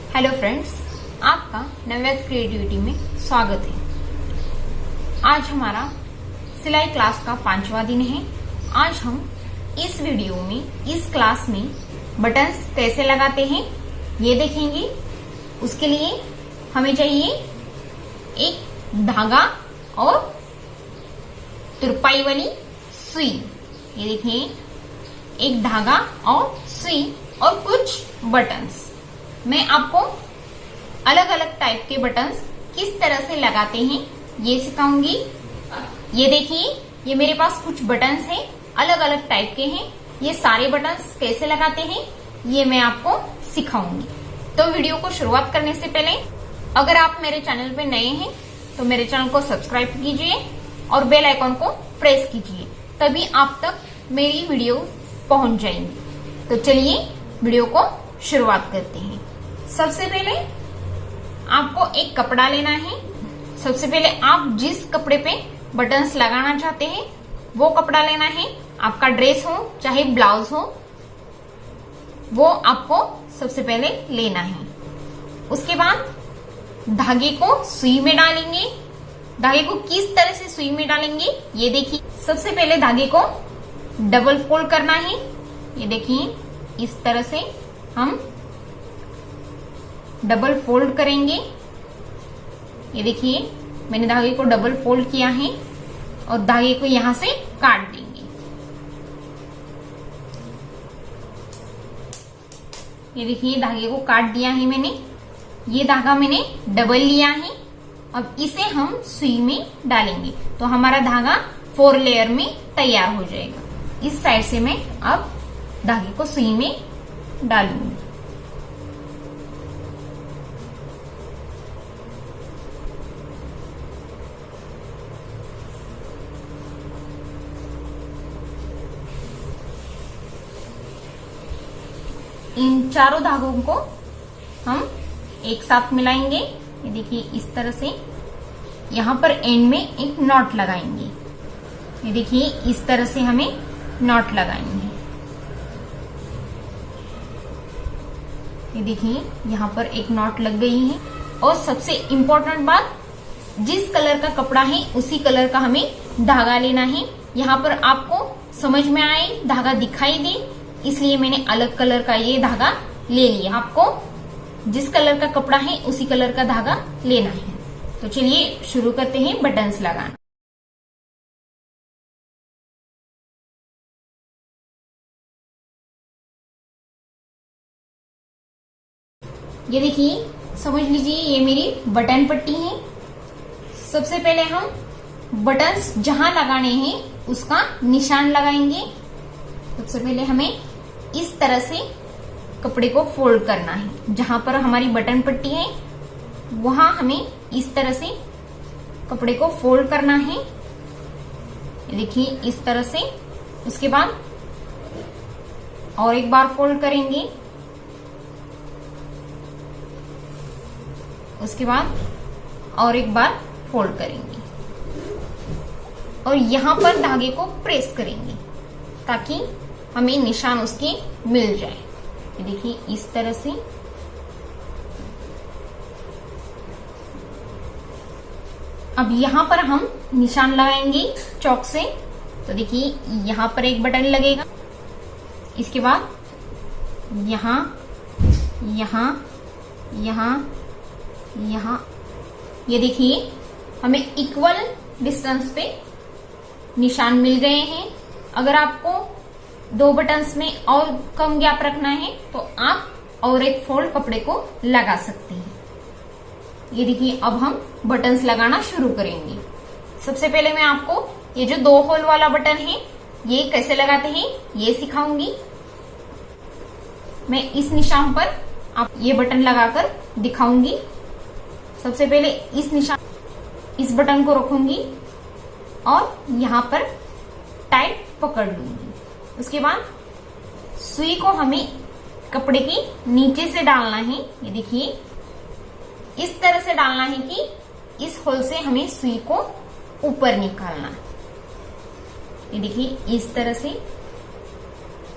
Hello friends, आपका नवव्रत creativity में स्वागत है। आज हमारा सिलाई क्लास का 5वां दिन है। आज हम इस वीडियो में, इस क्लास में बटन्स कैसे लगाते हैं ये देखेंगे। उसके लिए हमें चाहिए एक धागा और तुरपाई वाली सुई। ये देखिए, एक धागा और सुई और कुछ बटन्स। मैं आपको अलग अलग टाइप के बटन्स किस तरह से लगाते हैं ये सिखाऊंगी। ये देखिए, ये मेरे पास कुछ बटन्स हैं, अलग अलग टाइप के हैं। ये सारे बटन्स कैसे लगाते हैं ये मैं आपको सिखाऊंगी। तो वीडियो को शुरुआत करने से पहले अगर आप मेरे चैनल पे नए हैं तो मेरे चैनल को सब्सक्राइब कीजिए और बेल आइकॉन को प्रेस कीजिए, तभी आप तक मेरी वीडियो पहुंच जाएंगी। तो चलिए वीडियो को शुरुआत करते हैं। सबसे पहले आपको एक कपड़ा लेना है। सबसे पहले आप जिस कपड़े पे बटन्स लगाना चाहते हैं वो कपड़ा लेना है। आपका ड्रेस हो चाहे ब्लाउज हो, वो आपको सबसे पहले लेना है। उसके बाद धागे को सुई में डालेंगे। धागे को किस तरह से सुई में डालेंगे ये देखिए। सबसे पहले धागे को डबल फोल्ड करना है। ये देखिए, इस तरह से हम डबल फोल्ड करेंगे। ये देखिए, मैंने धागे को डबल फोल्ड किया है और धागे को यहां से काट देंगे। ये देखिए, धागे को काट दिया है मैंने। ये धागा मैंने डबल लिया है। अब इसे हम सुई में डालेंगे तो हमारा धागा 4 लेयर में तैयार हो जाएगा। इस साइड से मैं अब धागे को सुई में डालूंगी। इन चारों धागों को हम एक साथ मिलाएंगे। ये देखिए, इस तरह से यहां पर एंड में एक नॉट लगाएंगे। ये देखिए, इस तरह से हमें नॉट लगाएंगे। ये देखिए, यहां पर एक नॉट लग गई है। और सबसे इम्पोर्टेंट बात, जिस कलर का कपड़ा है उसी कलर का हमें धागा लेना है। यहाँ पर आपको समझ में आए, धागा दिखाई दे, इसलिए मैंने अलग कलर का ये धागा ले लिया। आपको जिस कलर का कपड़ा है उसी कलर का धागा लेना है। तो चलिए शुरू करते हैं बटन्स लगाना। ये देखिए, समझ लीजिए, ये मेरी बटन पट्टी है। सबसे पहले हम बटन्स जहां लगाने हैं उसका निशान लगाएंगे। सबसे पहले हमें इस तरह से कपड़े को फोल्ड करना है। जहां पर हमारी बटन पट्टी है वहां हमें इस तरह से कपड़े को फोल्ड करना है। देखिए, इस तरह से। उसके बाद और एक बार फोल्ड करेंगे। उसके बाद और एक बार फोल्ड करेंगे और यहां पर धागे को प्रेस करेंगे ताकि हमें निशान उसके मिल जाए। देखिए, इस तरह से। अब यहां पर हम निशान लगाएंगे चौक से। तो देखिए, यहां पर एक बटन लगेगा। इसके बाद यहां, यहां, यहां, यहां। ये देखिए, हमें इक्वल डिस्टेंस पे निशान मिल गए हैं। अगर आपको 2 बटन्स में और कम गैप रखना है तो आप और एक फोल्ड कपड़े को लगा सकते हैं। ये देखिए, अब हम बटन्स लगाना शुरू करेंगे। सबसे पहले मैं आपको ये जो 2 होल वाला बटन है ये कैसे लगाते हैं ये सिखाऊंगी। मैं इस निशान पर आप ये बटन लगाकर दिखाऊंगी। सबसे पहले इस बटन को रखूंगी और यहां पर टाइट पकड़ लूंगी। उसके बाद सुई को हमें कपड़े के नीचे से डालना है। ये देखिए, इस तरह से डालना है कि इस होल से हमें सुई को ऊपर निकालना है। ये देखिए, इस तरह से।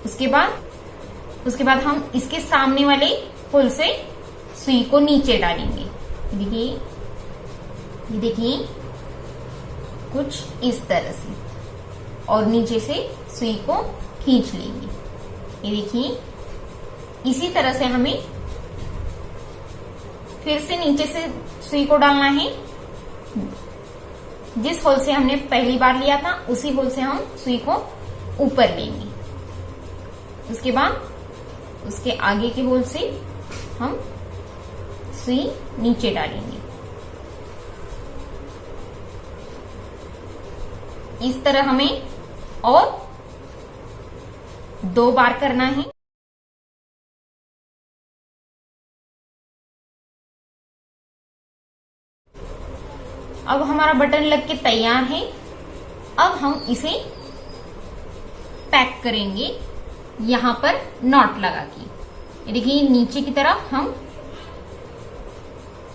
उसके बाद हम इसके सामने वाले होल से सुई को नीचे डालेंगे। देखिए, ये देखिए कुछ इस तरह से, और नीचे से सुई को खींच लेंगे। ये देखिए, इसी तरह से हमें फिर से नीचे से सुई को डालना है। जिस होल से हमने पहली बार लिया था उसी होल से हम सुई को ऊपर लेंगे। उसके बाद उसके आगे के होल से हम सुई नीचे डालेंगे। इस तरह हमें और 2 बार करना है। अब हमारा बटन लग के तैयार है। अब हम इसे पैक करेंगे यहां पर नॉट लगा के। देखिए, नीचे की तरफ हम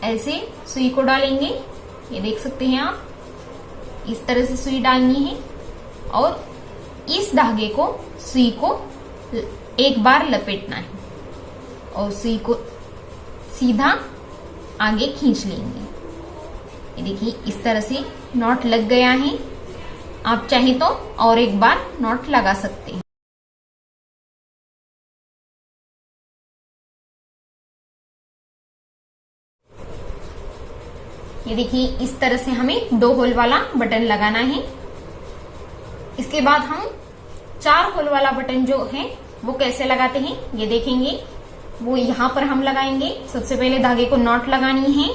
ऐसे सुई को डालेंगे। ये देख सकते हैं आप, इस तरह से सुई डालनी है और इस धागे को सुई को एक बार लपेटना है और सुई को सीधा आगे खींच लेंगे। ये देखिए, इस तरह से नॉट लग गया है। आप चाहे तो और एक बार नॉट लगा सकते हैं। ये देखिए, इस तरह से हमें 2 होल वाला बटन लगाना है। इसके बाद हम 4 होल वाला बटन जो है वो कैसे लगाते हैं ये देखेंगे। वो यहां पर हम लगाएंगे। सबसे पहले धागे को नॉट लगानी है।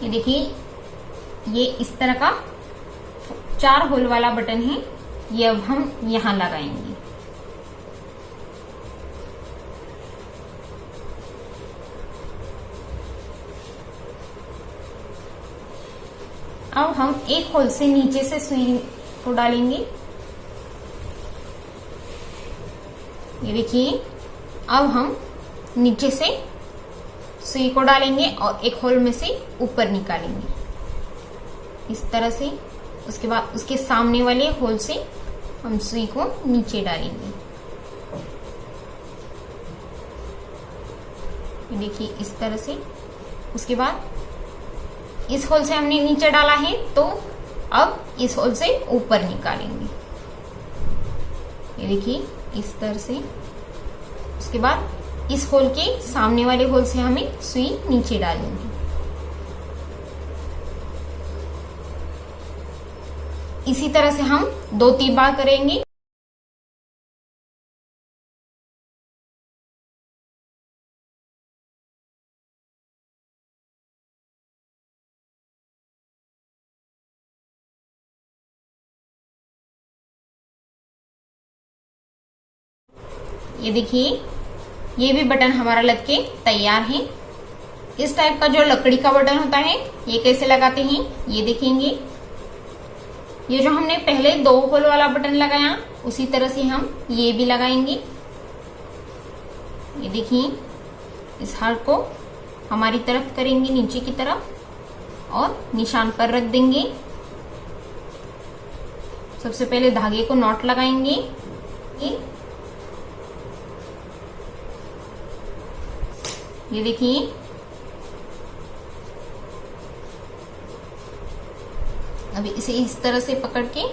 ये देखिए, ये इस तरह का 4 होल वाला बटन है। ये अब हम यहां लगाएंगे। अब हम एक होल से नीचे से सुई को डालेंगे। ये देखिए, अब हम नीचे से सुई को डालेंगे और एक होल में से ऊपर निकालेंगे इस तरह से। उसके बाद उसके सामने वाले होल से हम सुई को नीचे डालेंगे। ये देखिए, इस तरह से। उसके बाद इस होल से हमने नीचे डाला है तो अब इस होल से ऊपर निकालेंगे। ये देखिए, इस तरह से। उसके बाद इस होल के सामने वाले होल से हमें सुई नीचे डालेंगे। इसी तरह से हम 2-3 बार करेंगे। ये देखिए, ये भी बटन हमारा लग के तैयार है। इस टाइप का जो लकड़ी का बटन होता है ये कैसे लगाते हैं ये देखेंगे। ये जो हमने पहले 2 होल वाला बटन लगाया उसी तरह से हम ये भी लगाएंगे। ये देखिए, इस हार्ट को हमारी तरफ करेंगे, नीचे की तरफ, और निशान पर रख देंगे। सबसे पहले धागे को नॉट लगाएंगे। ये देखिए, अभी इसे इस तरह से पकड़ के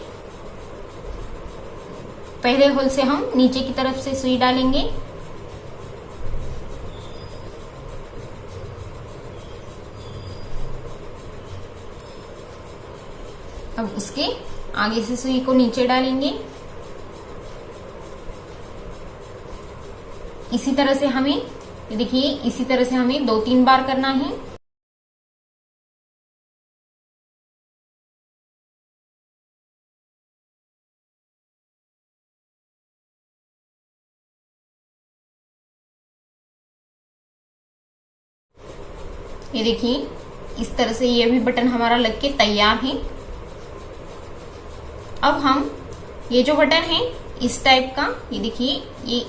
पहले होल से हम नीचे की तरफ से सुई डालेंगे। अब उसके आगे से सुई को नीचे डालेंगे। इसी तरह से हमें, देखिए, इसी तरह से हमें 2-3 बार करना है। ये देखिए, इस तरह से ये भी बटन हमारा लग के तैयार है। अब हम ये जो बटन है इस टाइप का, ये देखिए, ये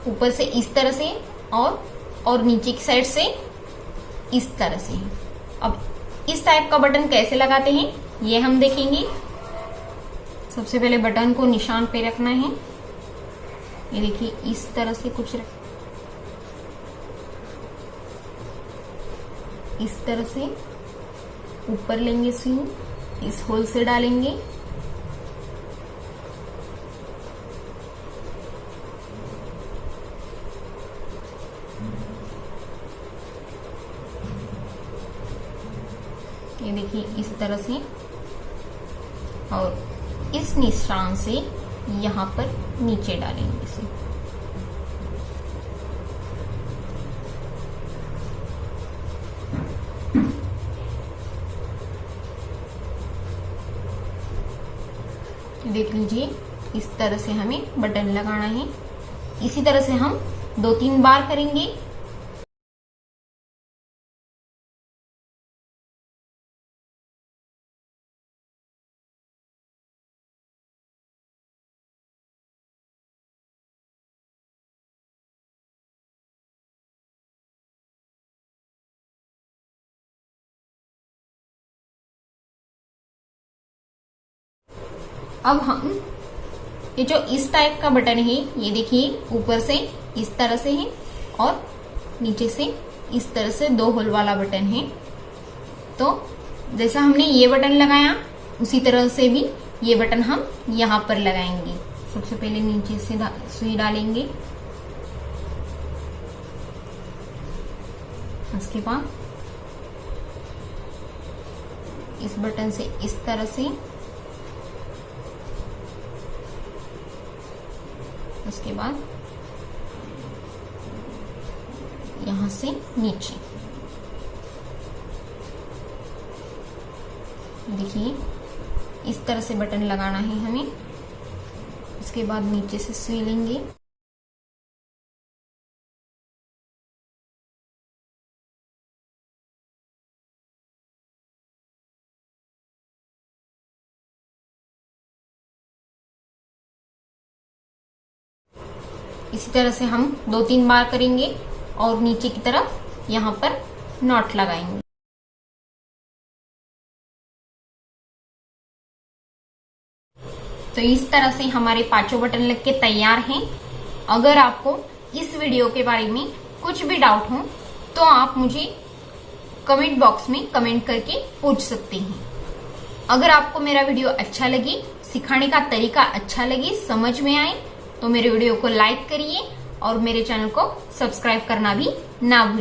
ऊपर से इस तरह से और नीचे की साइड से इस तरह से। अब इस टाइप का बटन कैसे लगाते हैं ये हम देखेंगे। सबसे पहले बटन को निशान पे रखना है ये देखिए इस तरह से कुछ इस तरह से ऊपर लेंगे सुई, इस होल से डालेंगे। ये देखिए इस तरह से, और इस निशान से यहाँ पर नीचे डालेंगे इसे। देख लीजिए इस तरह से हमें बटन लगाना है। इसी तरह से हम 2-3 बार करेंगे। अब हम ये जो इस टाइप का बटन है, ये देखिए ऊपर से इस तरह से है और नीचे से इस तरह से 2 होल वाला बटन है। तो जैसा हमने ये बटन लगाया उसी तरह से भी ये बटन हम यहाँ पर लगाएंगे। सबसे पहले नीचे से सुई डालेंगे, उसके बाद इस बटन से इस तरह से, उसके बाद यहां से नीचे। देखिए इस तरह से बटन लगाना है हमें। इसके बाद नीचे से सुई लेंगे, इसी तरह से हम 2-3 बार करेंगे और नीचे की तरफ यहाँ पर नॉट लगाएंगे। तो इस तरह से हमारे 5 बटन लग के तैयार हैं। अगर आपको इस वीडियो के बारे में कुछ भी डाउट हो तो आप मुझे कमेंट बॉक्स में कमेंट करके पूछ सकते हैं। अगर आपको मेरा वीडियो अच्छा लगे, सिखाने का तरीका अच्छा लगे, समझ में आए, तो मेरे वीडियो को लाइक करिए और मेरे चैनल को सब्सक्राइब करना भी ना भूलिए।